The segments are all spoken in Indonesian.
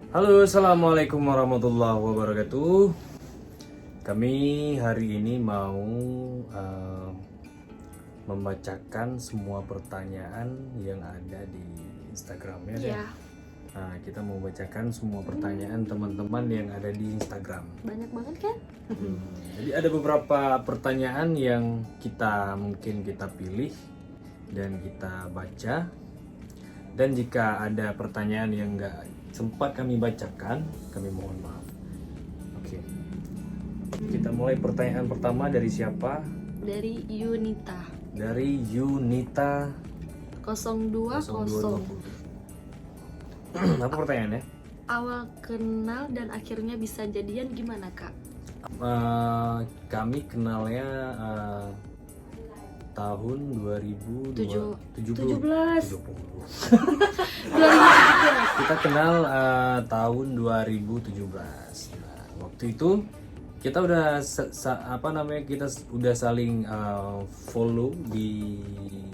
Halo, assalamualaikum warahmatullahi wabarakatuh. Kami hari ini mau eh, membacakan semua pertanyaan yang ada di Instagramnya. Iya, Nah, kita mau bacakan semua pertanyaan teman-teman yang ada di Instagram. banyak banget kan? Jadi ada beberapa pertanyaan yang mungkin kita pilih dan kita baca. Dan jika ada pertanyaan yang nggak sempat kami bacakan, kami mohon maaf. Oke. Kita mulai pertanyaan pertama dari siapa? Dari Yunita Dari Yunita 020. 0220. Apa pertanyaannya? Awal kenal dan akhirnya bisa jadian gimana, Kak? Kami kenalnya tahun 2017. 2017. Kita kenal tahun 2017. Nah, waktu itu kita udah kita saling follow di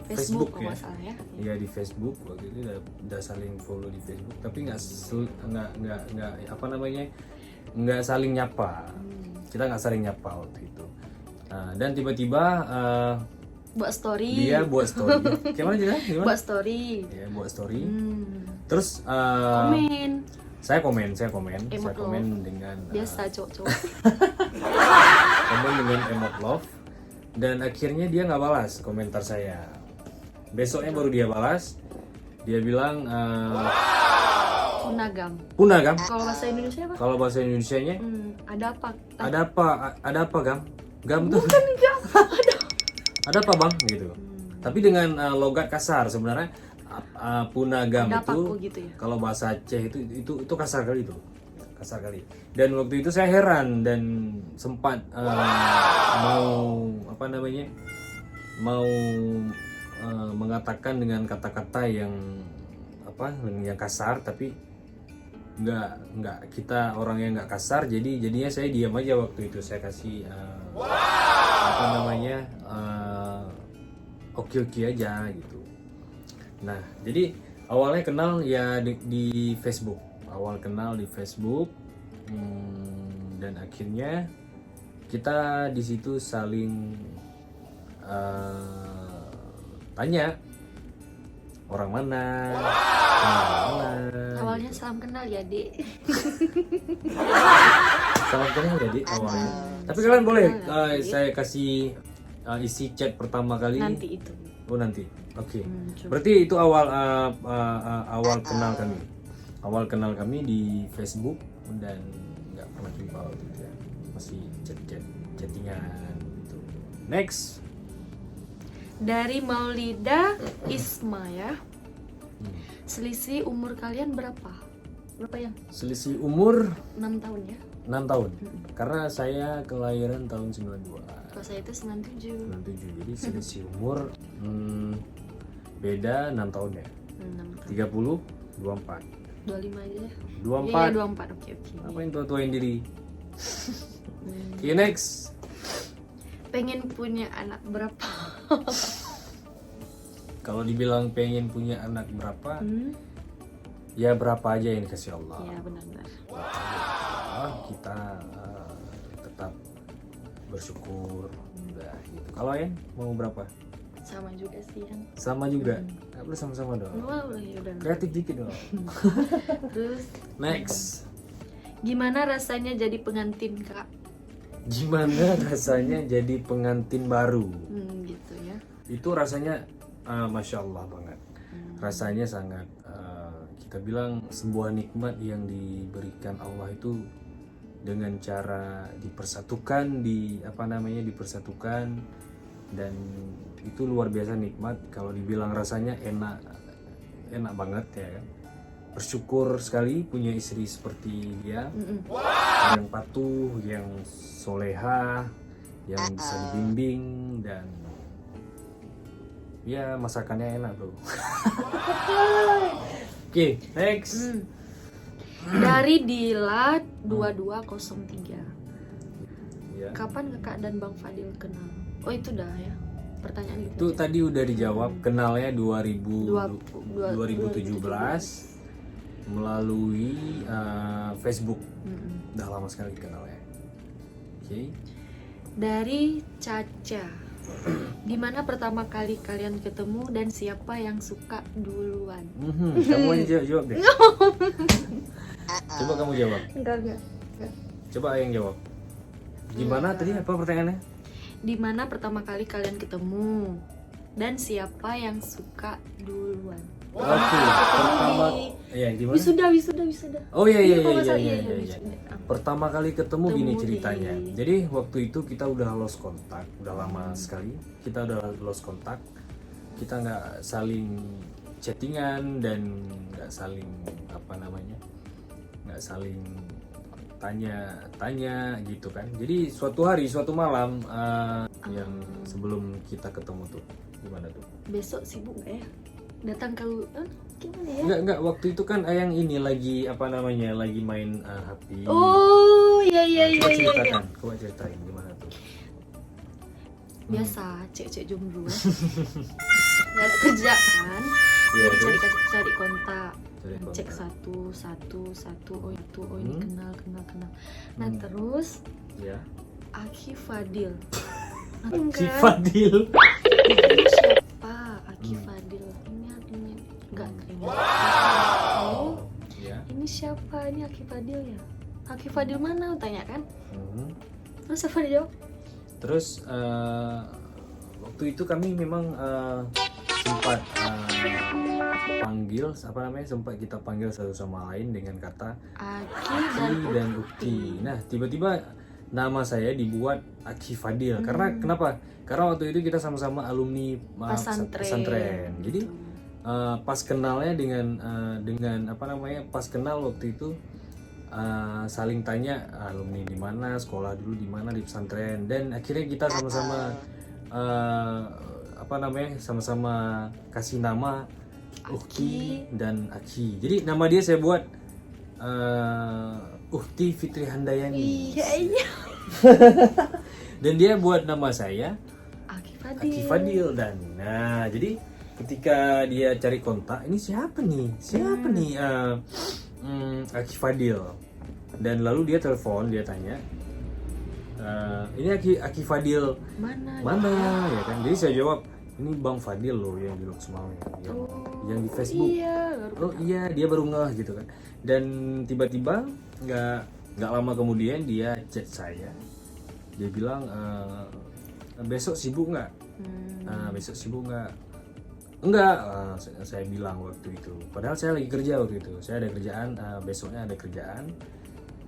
Facebook kalau ya. nggak salah ya. Iya, di Facebook waktu itu udah saling follow di Facebook, tapi nggak saling nyapa. Kita nggak saling nyapa waktu itu. Nah, dan tiba-tiba Buat story. dia buat story. Gimana? Buat story. Ya, buat story. Hmm. Terus Komen. saya komen Emote dengan Biasa cowok-cowok. komen dengan emote love, dan akhirnya dia nggak balas komentar saya. Besoknya baru dia balas. Dia bilang Punagam. Gam. Kalau bahasa Indonesia apa? Kalau bahasa Indonesianya Ada apa? ada apa Gam? Gam tuh ada apa Bang gitu. Tapi dengan logat kasar sebenarnya. Punagam Ada itu apa gitu ya? kalau bahasa Aceh itu kasar kali itu. Kasar kali. Dan waktu itu saya heran dan sempat mau mengatakan dengan kata-kata yang kasar, tapi nggak kita orang yang nggak kasar, jadinya saya diam aja waktu itu. Saya kasih oke aja gitu. Nah, jadi awalnya kenal ya di Facebook. Awal kenal di Facebook, dan akhirnya kita di situ saling tanya orang mana, mana. Awalnya salam kenal ya, Dek. Salam kenal ya, Dik, awalnya. Tapi kalian boleh saya kasih isi chat pertama kali. Nanti itu. Oh, nanti. Oke. Coba. Berarti itu awal kenal kami. Awal kenal kami di Facebook, dan nggak pernah jumpa waktu itu ya. Masih chattingan gitu. Next. Dari Maulida Isma ya. Selisih umur kalian berapa? Berapa yang? Selisih umur 6 tahun ya? 6 tahun. Karena saya kelahiran tahun 92. Kalau saya itu 97. 97. Jadi selisih umur beda 6 tahun ya. 6 tahun. 30, 24. 25 aja ya? 24. Iya, 24. Oke. Apa yang tua-tuain diri? Oke, next. Pengen punya anak berapa? Kalau dibilang pengen punya anak berapa, ya berapa aja yang dikasih Allah. Iya, benar-benar. Kita tetap bersyukur. Udah gitu. Kalau ya mau berapa? Sama juga sih yang. Sama juga. Nggak boleh sama-sama dong. Wah, ya udah. Kreatif dikit dong. Terus Next. gimana rasanya jadi pengantin, Kak? Gimana rasanya jadi pengantin baru? Gitu ya. Itu rasanya Masya Allah banget. Rasanya sangat kita bilang sebuah nikmat yang diberikan Allah itu dengan cara dipersatukan, dipersatukan, dan itu luar biasa nikmat. Kalau dibilang rasanya enak banget ya kan. Bersyukur sekali punya istri seperti dia, yang patuh, yang soleha, yang bisa dibimbing, dan ya masakannya enak bro. Oke, next. Dari Dila 2203. Ya. Kapan Kakak dan Bang Fadil kenal? Oh, itu dah ya. Pertanyaan Itu tadi udah dijawab, kenalnya 2017. melalui Facebook. Mm-mm. Udah lama sekali kenalnya. Oke. Dari Caca. Di mana pertama kali kalian ketemu dan siapa yang suka duluan? Kamu aja jawab deh. Coba kamu jawab. Enggak. Coba yang jawab. Gimana tadi apa pertanyaannya? Di mana pertama kali kalian ketemu dan siapa yang suka duluan? Oke, pertama ya gimana? Wisuda. Oh iya. Kalau nggak salah, iya, wisuda. Pertama kali ketemu gini Ketemu ceritanya. di- Jadi waktu itu kita udah lost kontak, udah lama sekali. Kita udah lost kontak. Kita nggak saling chattingan dan nggak saling nggak saling tanya gitu kan. Jadi suatu malam yang sebelum kita ketemu tuh gimana tuh? Besok sibuk nggak ya? Datang ke gimana ya? Enggak, waktu itu kan Ayang ini lagi lagi main HP. Oh iya. Coba ceritakan, coba ceritain gimana tuh. Biasa cek jomblo. Nggak ada kerjaan. Iya, Jadi terus? cari kontak. Cari kontak. Cek satu. Oh itu, oh ini kenal. Nah Hmm. terus Ya. Aki Fadil. Si Fadil. Ini siapa? Aki Fadil. Ini enggak ini. Oh, Ya. ini siapa? Ini Aki Fadil ya? Aki Fadil mana? Tanya kan? Mhm. Terus apa dia jawab? Terus waktu itu kami memang sempat sempat kita panggil satu sama lain dengan kata Aki Aki dan Ukti. Nah, tiba-tiba nama saya dibuat Aki Fadil. Karena kenapa? Karena waktu itu kita sama-sama alumni pesantren. Jadi pas kenalnya dengan pas kenal waktu itu saling tanya alumni di mana, sekolah dulu di mana, di pesantren, dan akhirnya kita sama-sama sama-sama kasih nama Ukti dan Aki. Jadi nama dia saya buat Ukti Fitri Handayani. Iya. Dan dia buat nama saya Aki Fadil. Aki Fadil. Dan nah jadi ketika dia cari kontak, ini siapa nih Aki Fadil. Dan lalu dia telepon, dia tanya ini Aki Fadil mana ya kan. Jadi saya jawab, ini Bang Fadil loh yang di Loksmawe yang di Facebook. Iya, dia baru ngeh gitu kan. Dan tiba-tiba nggak lama kemudian dia chat saya. Dia bilang besok sibuk nggak? Besok sibuk nggak? Enggak, saya bilang waktu itu. Padahal saya lagi kerja waktu itu. Saya ada kerjaan, besoknya ada kerjaan.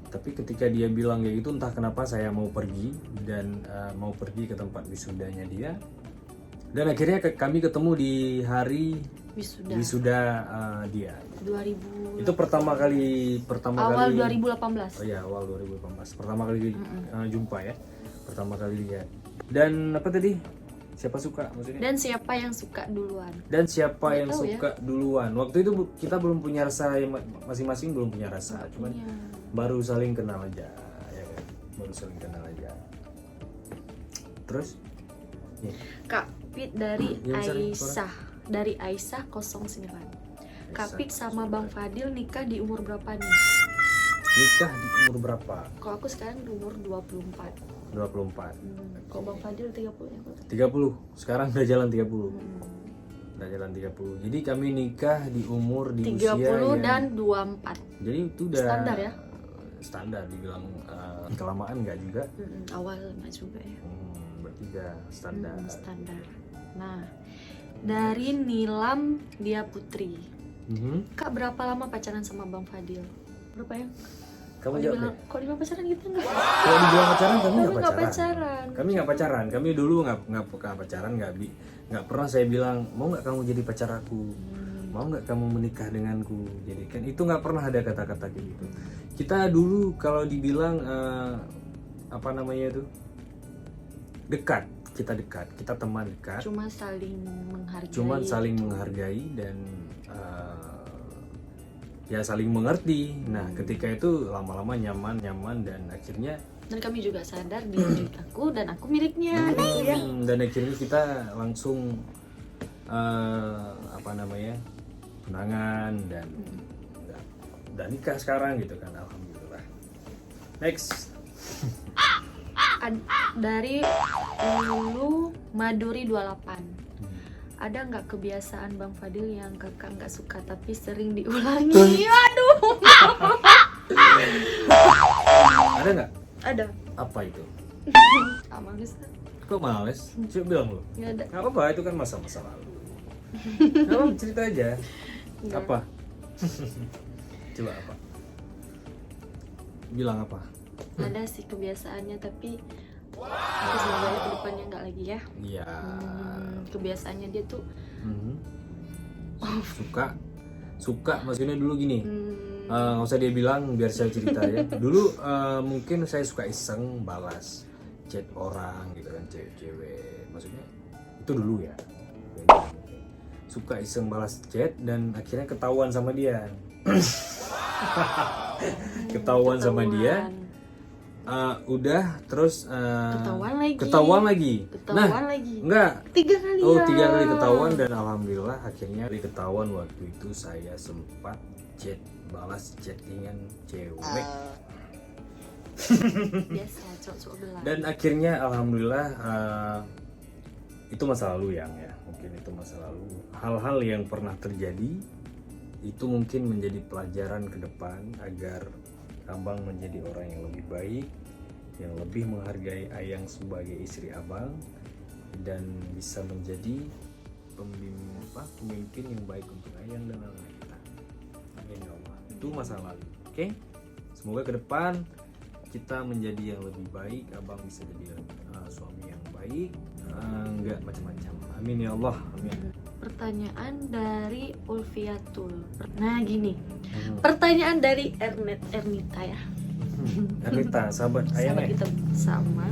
Tapi ketika dia bilang kayak gitu, entah kenapa saya mau pergi dan mau pergi ke tempat wisudanya dia. Dan akhirnya kami ketemu di hari wisuda dia. 2000. Itu pertama kali Awal 2018. Oh iya, awal 2018. Pertama kali jumpa ya. Pertama kali lihat. Dan apa tadi? Siapa suka maksudnya? Dan siapa yang suka duluan? Dan siapa Nggak yang tahu suka duluan? Waktu itu kita belum punya rasa, masing-masing belum punya rasa, cuman Iya. baru saling kenal aja, ya kan? Baru saling kenal aja. Terus? Nih, Kak Pit dari Yang besar nih, Aisyah. Dari Aisyah 09. Kak Pit sama Bang Fadil nikah di umur berapa nih? nikah di umur berapa? Kalau aku sekarang di umur 24. 24. Kalau Bang Fadil 30 ya? 30. Sekarang udah jalan 30. Hmm. Udah jalan 30. Jadi kami nikah di umur di 30 usia yang, dan 24. jadi itu udah Standar ya? Standar dibilang kelamaan nggak juga. Awal nggak juga ya? Berarti udah standar. Standar. Nah, dari Nilam Dia Putri. Kak berapa lama pacaran sama Bang Fadil? Berapa ya? Kamu jawab deh. Kok dibilang pacaran gitu enggak? Kalau dibilang pacaran, kami nggak nggak pacaran. pacaran. Kami nggak pacaran. Kami dulu nggak pacaran, nggak pernah saya bilang mau nggak kamu jadi pacar aku, mau nggak kamu menikah denganku. Jadi kan itu nggak pernah ada kata-kata kayak gitu. Kita dulu kalau dibilang apa namanya itu dekat, kita teman dekat. Cuma saling menghargai. Cuman saling menghargai dan ya saling mengerti. Nah ketika itu lama-lama nyaman dan akhirnya Dan kami juga sadar dia milik aku dan aku miliknya gitu ya. dan akhirnya kita langsung apa namanya tunangan dan udah nikah sekarang gitu kan, alhamdulillah. Next. Dari Ulu Maduri 28. Ada nggak kebiasaan Bang Fadil yang kakak nggak suka tapi sering diulangi? Aduh. Ada nggak? Ada. Apa itu? Males. Kok males? Coba bilang lo. Nggak ada. Nggak apa-apa, itu kan masa-masa lalu. Nggak apa, cerita aja. Nggak. Apa? Coba apa? Bilang apa? Ada sih kebiasaannya tapi semoga ya kedepannya nggak lagi ya. Iya. Kebiasaannya dia tuh suka maksudnya dulu gini. hmm, Nggak usah dia bilang, biar saya cerita ya. Dulu mungkin saya suka iseng balas chat orang gitu kan, cewek-cewek. Maksudnya itu dulu ya. Suka iseng balas chat dan akhirnya ketahuan sama dia. Ketahuan sama dia. Udah terus ketahuan lagi. Nah, lagi. enggak. 3 kali Oh, ya. 3 kali ketahuan dan alhamdulillah akhirnya diketahuan waktu itu saya sempat balas chattingan cewek. Biasa cowok bilang. Dan akhirnya alhamdulillah itu masa lalu ya. Mungkin itu masa lalu. Hal-hal yang pernah terjadi itu mungkin menjadi pelajaran ke depan agar Abang menjadi orang yang lebih baik, yang lebih menghargai Ayang sebagai istri Abang, dan bisa menjadi pemimpin yang baik untuk Ayang dan anak kita. Amin ya Allah. Itu masa lalu. Oke? Semoga ke depan kita menjadi yang lebih baik, Abang bisa jadi suami yang baik, enggak macam-macam. Amin ya Allah. Amin. Pertanyaan dari Ulfiatul. Nah gini, pertanyaan dari Ernita ya. Ernita, sahabat Ayang Sahabat ya? kita sama.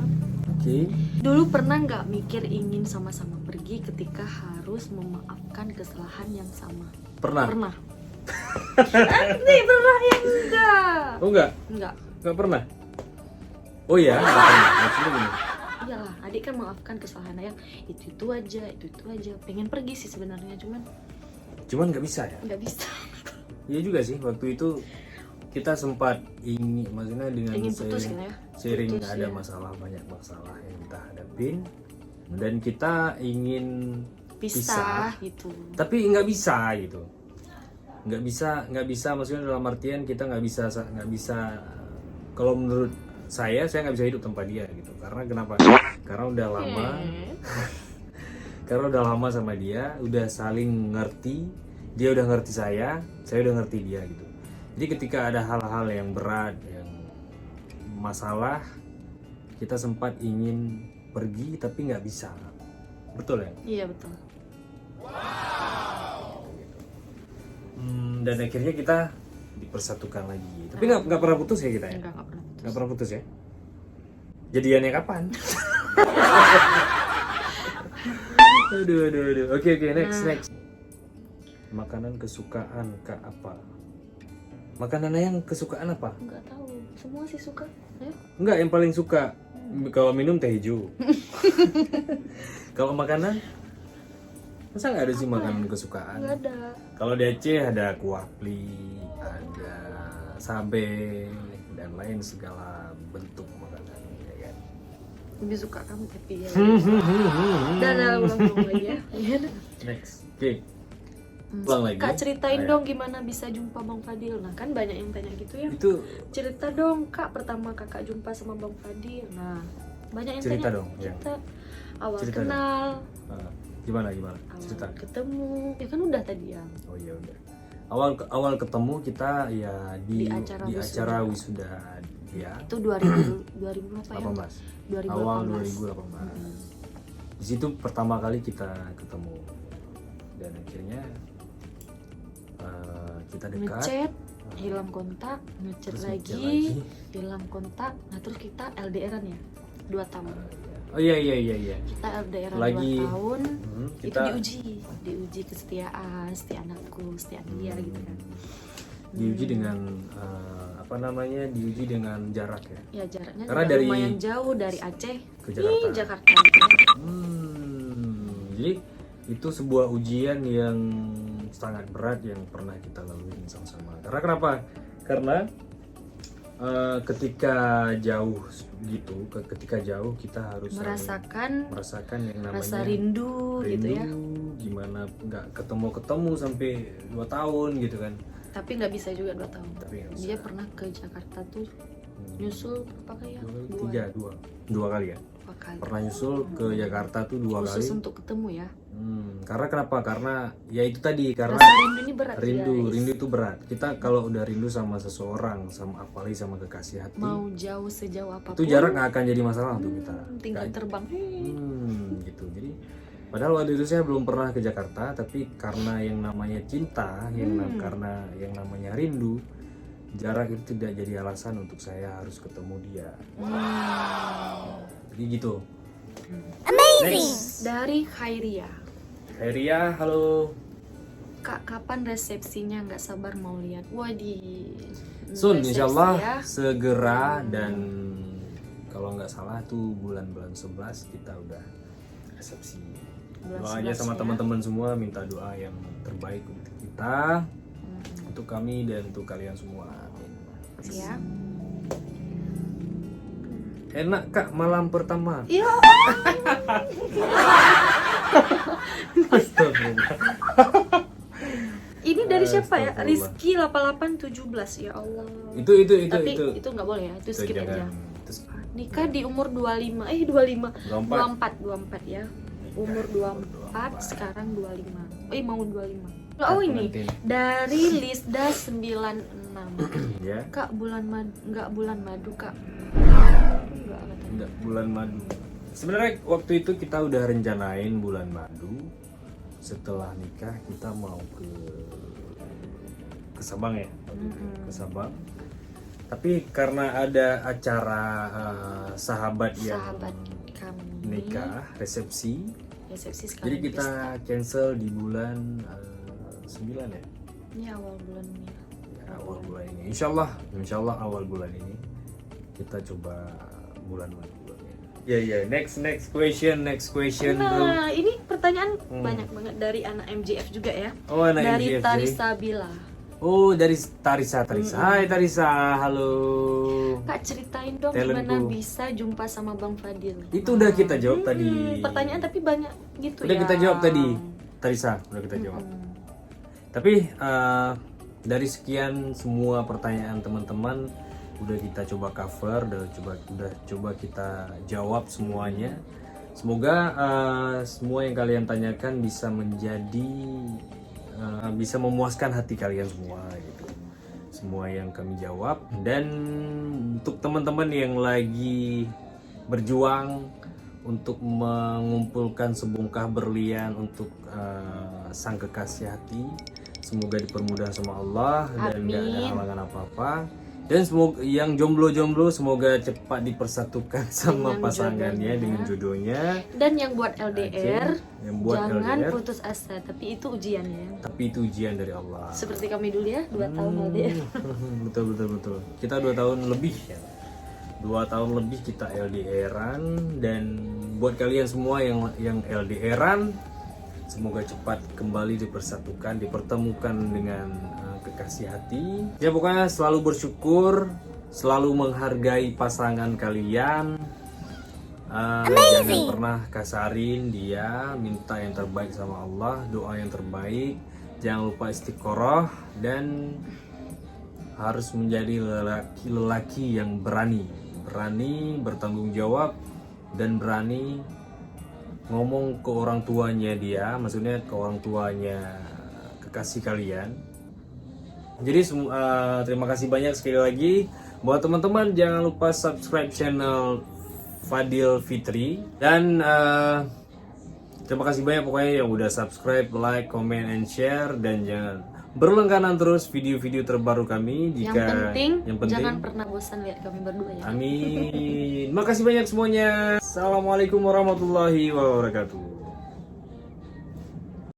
Oke. Dulu pernah nggak mikir ingin sama-sama pergi ketika harus memaafkan kesalahan yang sama? Pernah? Pernah. Nih pernah yang enggak? Oh enggak? Enggak pernah? Oh iya, enggak pernah. Maksudnya gini. Iyalah, adik kan maafkan kesalahan ayang itu aja, pengen pergi sih sebenarnya, cuman nggak bisa ya? nggak bisa. Iya juga sih, waktu itu kita sempat ingin, maksudnya dengan Ingin putus kan ya? seiring Putus, ada ya. banyak masalah yang kita hadapin, dan kita ingin Pisah gitu. tapi nggak bisa gitu, nggak bisa maksudnya dalam artian kita nggak bisa kalau menurut saya nggak bisa hidup tanpa dia gitu. Karena kenapa? Karena udah lama karena udah lama sama dia, udah saling ngerti, dia udah ngerti saya udah ngerti dia gitu. Jadi ketika ada hal-hal yang berat, yang masalah, kita sempat ingin pergi tapi nggak bisa. Betul ya? Iya betul. Dan akhirnya kita dipersatukan lagi. Tapi nggak pernah putus ya kita ya? Enggak pernah putus. Nggak pernah putus ya? Jadiannya kapan? aduh. Oke, next. Makanan kesukaan Kak apa? Makanan yang kesukaan apa? Enggak tahu. Semua sih suka. Enggak, yang paling suka. Kalau minum teh hijau. Kalau makanan? Masa nggak ada sih makanan kesukaan? Enggak ada. Kalau di Aceh ada kuah pli, ada sabe, dan lain segala bentuk makanan, ya kan? Lebih suka kamu happy ya. Dan ulang lagi ya. Next, oke. Ulang lagi. Kak ceritain Ayo. dong gimana bisa jumpa Bang Fadil. Nah kan banyak yang tanya gitu ya. Itu Cerita dong Kak, pertama kakak jumpa sama Bang Fadil. Nah banyak yang cerita tanya. dong, ya. Kita awal Cerita kenal, gimana? awal Cerita. ketemu. Ya kan udah tadi ya. Oh iya udah. Awal ketemu kita ya di acara wisuda dia. Itu 2000 berapa ya? 18. Awal 2018. Di situ pertama kali kita ketemu dan akhirnya kita dekat. Ngechat, hilang kontak, ngechat Terus lagi, ngechat lagi. hilang kontak. Nah terus kita LDRan ya, 2 tahun. Oh iya. Kita LDRan Lagi 2 tahun. kita Itu diuji kesetiaan, kesetiaanku, kesetiaan dia gitu kan. diuji dengan diuji dengan jarak ya. Ya jaraknya Karena juga dari lumayan jauh dari Aceh ke Jakarta. Jakarta gitu. Jadi itu sebuah ujian yang sangat berat yang pernah kita lalui sama-sama. Karena kenapa? karena ketika jauh gitu, ketika jauh kita harus saling merasakan yang namanya rasa rindu gitu ya. Gimana nggak ketemu sampai 2 tahun gitu kan. Tapi nggak bisa juga 2 tahun. Tapi nggak Dia bisa. pernah ke Jakarta tuh nyusul berapa kali ya? Dua kali ya. Dua kali. Pernah nyusul ke Jakarta tuh 2 kali. Khusus untuk ketemu ya. Karena kenapa? Karena ya itu tadi, karena Rasa rindu ini berat rindu guys. itu berat. Kita kalau udah rindu sama seseorang, sama apalagi sama kekasih hati, Mau jauh sejauh apapun. itu jarak nggak akan jadi masalah untuk kita. Tinggal terbang. Gitu. Jadi padahal waktu itu saya belum pernah ke Jakarta, tapi karena yang namanya cinta, karena yang namanya rindu, jarak itu tidak jadi alasan untuk saya harus ketemu dia. Jadi gitu. Next. Dari Khairia. Khairia, halo. Kak, kapan resepsinya? Nggak sabar mau lihat. Waduh. Soon, Resepsi insyaallah ya. segera, dan kalau nggak salah tuh bulan-bulan 11 kita udah resepsi. Bulan Doa aja 11 sama ya. teman-teman semua, minta doa yang terbaik untuk kita, untuk kami dan untuk kalian semua. Amin. Ya. Enak Kak malam pertama. Iya. Astagfirullah. Ini dari siapa ya? Astagfirullah. Rizky 8817 ya Allah. Itu Tapi itu nggak boleh ya. Itu skip aja. jangan. Terus Nikah di umur 25. 25. 24. 24 ya. Umur 24, sekarang 25. Mau 25. Kak Oh ini pengantin. dari Lisda 96. Ya. Kak, nggak bulan madu, Kak. Enggak katanya. Enggak, bulan madu. Sebenarnya waktu itu kita udah rencanain bulan madu. Setelah nikah kita mau ke Sabang ya, waktu itu. Ke Sabang. Tapi karena ada acara sahabat yang kami nikah, resepsi sekalian jadi kita cancel di bulan 9 ya. ini awal bulan ini. Ya, awal bulan ini. Insyaallah awal bulan ini kita coba bulan madu. Ya, next question bro. Nah, ini pertanyaan banyak banget dari anak MJF juga ya. Oh, anak Dari MJF, Tarisa Bila. Oh, dari Tarisa. Hai Tarisa, halo. Kak, ceritain dong Talentku. gimana bisa jumpa sama Bang Fadil. Itu udah kita jawab tadi. Pertanyaan tapi banyak gitu Udah ya. kita jawab tadi, Tarisa, udah kita jawab. Tapi dari sekian semua pertanyaan teman-teman udah kita coba cover, udah coba kita jawab semuanya. Semoga semua yang kalian tanyakan bisa bisa memuaskan hati kalian semua gitu. Semua yang kami jawab, dan untuk teman-teman yang lagi berjuang untuk mengumpulkan sebongkah berlian untuk sang kekasih hati, semoga dipermudah sama Allah dan nggak ada Amin. halangan apa-apa. Dan semoga yang jomblo semoga cepat dipersatukan sama Dengan pasangannya, jodohnya. dengan jodohnya. Dan yang buat LDR, Yang buat jangan LDR. putus asa, tapi itu ujian ya. Tapi itu ujian dari Allah. Seperti kami dulu ya, 2 tahun LDR. Betul. Kita 2 tahun lebih ya. 2 tahun lebih kita LDRan, dan buat kalian semua yang LDRan, semoga cepat kembali dipersatukan, dipertemukan dengan kekasih hati. Ya pokoknya selalu bersyukur, selalu menghargai pasangan kalian. Jangan pernah kasarin dia, minta yang terbaik sama Allah, doa yang terbaik. Jangan lupa istiqoroh, dan harus menjadi lelaki yang berani bertanggung jawab, dan berani ngomong ke orang tuanya dia, maksudnya ke orang tuanya kekasih kalian. Jadi terima kasih banyak sekali lagi buat teman-teman. Jangan lupa subscribe channel Fadil Fitri, dan terima kasih banyak pokoknya yang udah subscribe, like, comment, and share, dan jangan berlangganan terus video-video terbaru kami. Jika Yang penting jangan pernah bosan lihat kami berdua ya. Amin. Makasih banyak semuanya. Assalamualaikum warahmatullahi wabarakatuh.